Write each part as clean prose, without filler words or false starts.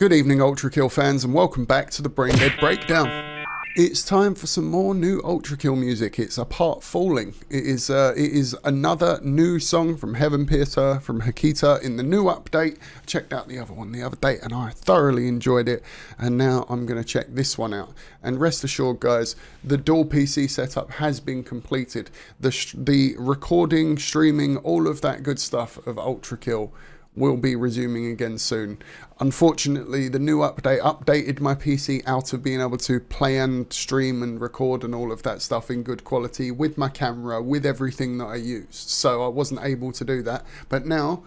Good evening, ULTRAKILL fans, and welcome back to the Braindead Breakdown. It's time for some more new ULTRAKILL music. It's Apart Falling. It is another new song from Heaven Piercer, from Hakita in the new update. I checked out the other one the other day and I thoroughly enjoyed it, and now I'm going to check this one out. And rest assured guys, the dual PC setup has been completed. The recording, streaming, all of that good stuff of ULTRAKILL will be resuming again soon. Unfortunately, the new update updated my PC out of being able to play and stream and record and all of that stuff in good quality with my camera, with everything that I used. So I wasn't able to do that. But now,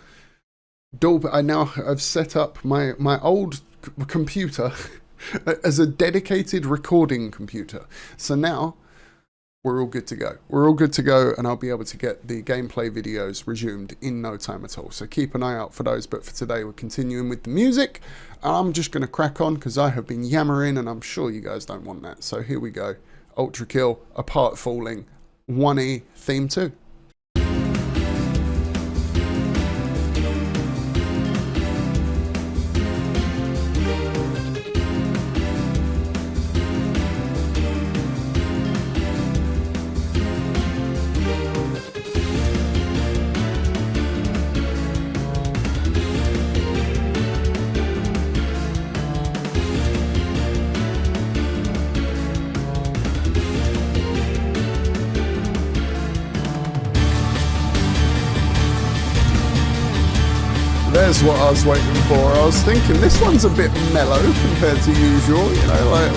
I've set up my old computer as a dedicated recording computer. So now, we're all good to go. We're all good to go, and I'll be able to get the gameplay videos resumed in no time at all. So keep an eye out for those. But for today, we're continuing with the music. I'm just going to crack on because I have been yammering, and I'm sure you guys don't want that. So here we go. ULTRAKILL, Apart Falling, 1E, Theme 2. There's what I was waiting for. I was thinking this one's a bit mellow compared to usual, you know, like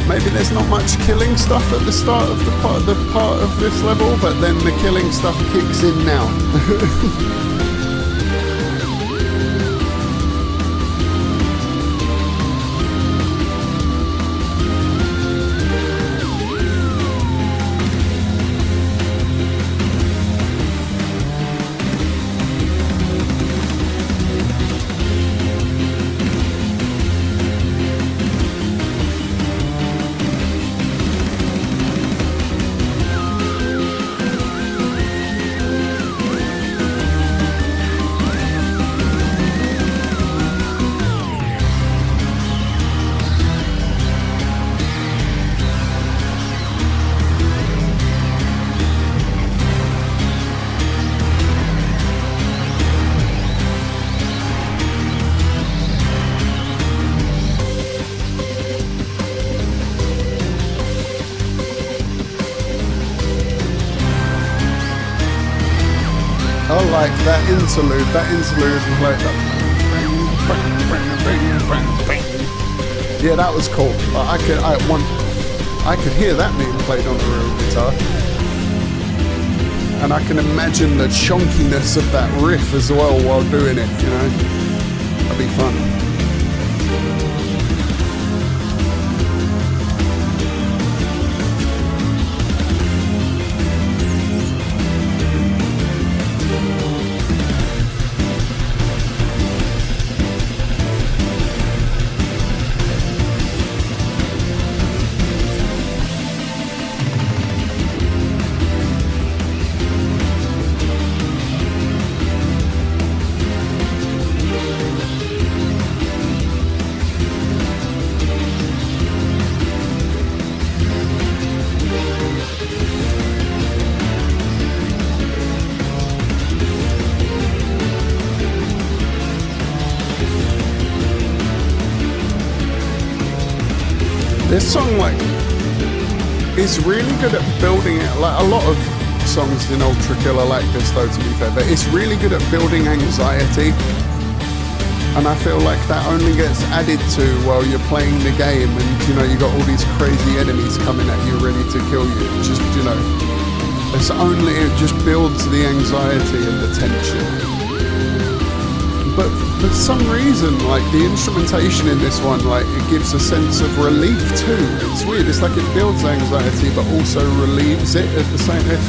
maybe there's not much killing stuff at the start of the part of this level, but then the killing stuff kicks in now. I like that interlude. That interlude was like that. Yeah, that was cool. I could hear that being played on a real guitar, and I can imagine the chunkiness of that riff as well while doing it. You know, that'd be fun. This song, like, is really good at building it. Like, a lot of songs in ULTRAKILL are like this, though, to be fair, but it's really good at building anxiety. And I feel like that only gets added to while you're playing the game, and, you know, you got all these crazy enemies coming at you ready to kill you. Just, you know, it just builds the anxiety and the tension. But for some reason, like, the instrumentation in this one, like, it gives a sense of relief too. It's weird. It's like it builds anxiety but also relieves it at the same time.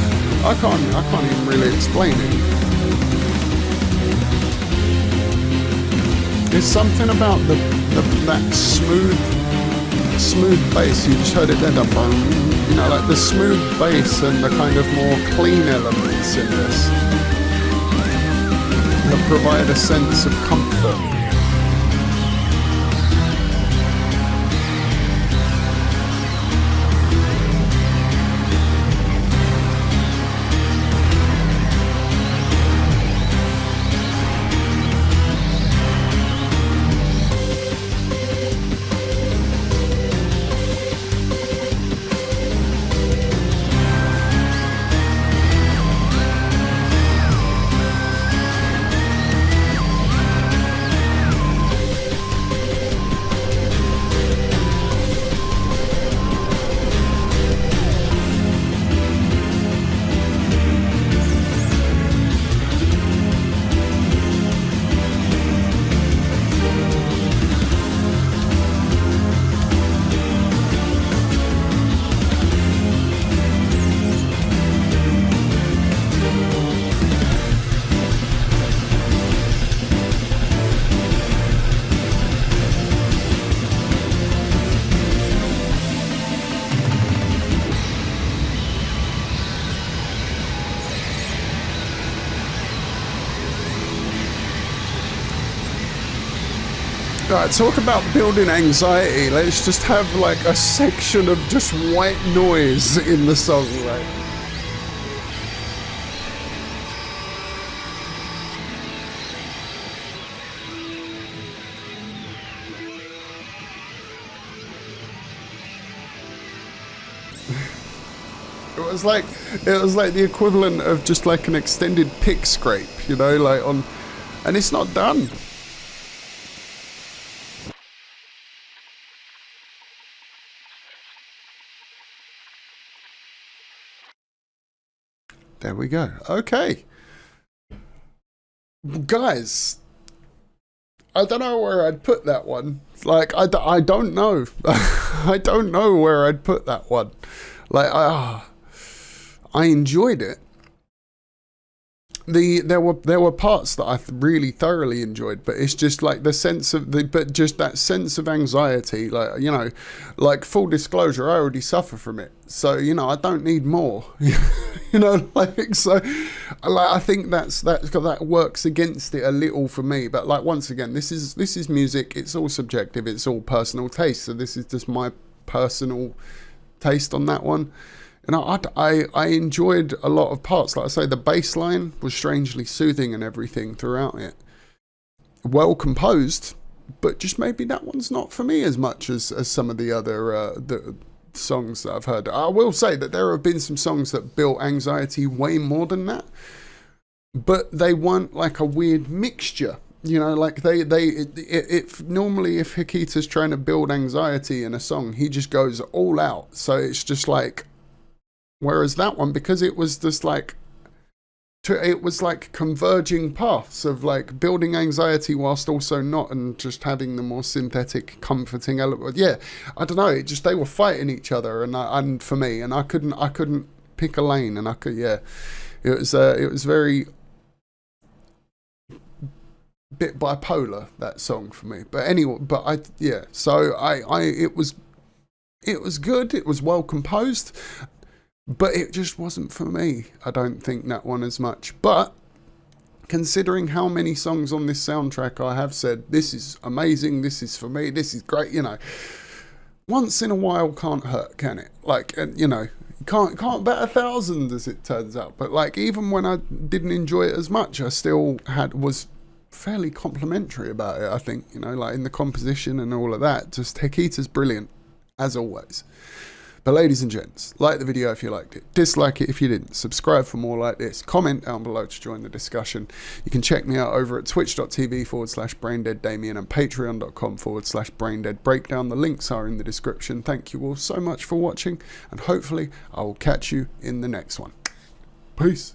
I can't even really explain it. There's something about that smooth bass. You just heard it then, you know, like the smooth bass and the kind of more clean elements in this that provide a sense of comfort. Right, talk about building anxiety. Let's just have like a section of just white noise in the song, like. It was like the equivalent of just like an extended pick scrape, you know, like on, and it's not done. There we go. Okay. Guys, I don't know where I'd put that one. Like, I don't know. I don't know where I'd put that one. Like, I enjoyed it. There were parts that I really thoroughly enjoyed, but it's just like the sense of just that sense of anxiety, like, you know, like full disclosure, I already suffer from it, so, you know, I don't need more. You know, like, so like, I think that works against it a little for me. But like, once again, this is music, it's all subjective, it's all personal taste, so this is just my personal taste on that one. And I enjoyed a lot of parts. Like I say, the bass line was strangely soothing and everything throughout it. Well composed, but just maybe that one's not for me as much as some of the other the songs that I've heard. I will say that there have been some songs that built anxiety way more than that, but they weren't like a weird mixture. You know, like normally if Hikita's trying to build anxiety in a song, he just goes all out. So it's just like, whereas that one, because it was just like, it was like converging paths of like building anxiety whilst also not, and just having the more synthetic, comforting element. Yeah, I don't know. It just, they were fighting each other, and for me, and I couldn't pick a lane, and it was very bit bipolar, that song for me. But anyway, so it was good. It was well composed. But it just wasn't for me. I don't think that one as much. But considering how many songs on this soundtrack I have said, this is amazing, this is for me, this is great, you know, once in a while can't hurt, can it? Like, you know, can't bet 1,000 as it turns out. But like, even when I didn't enjoy it as much, I still was fairly complimentary about it, I think, you know, like in the composition and all of that. Just Hikita's brilliant, as always. But ladies and gents, like the video if you liked it, dislike it if you didn't, subscribe for more like this, comment down below to join the discussion. You can check me out over at twitch.tv/braindeaddamien and patreon.com/braindeadbreakdown. The links are in the description. Thank you all so much for watching, and hopefully I will catch you in the next one. Peace.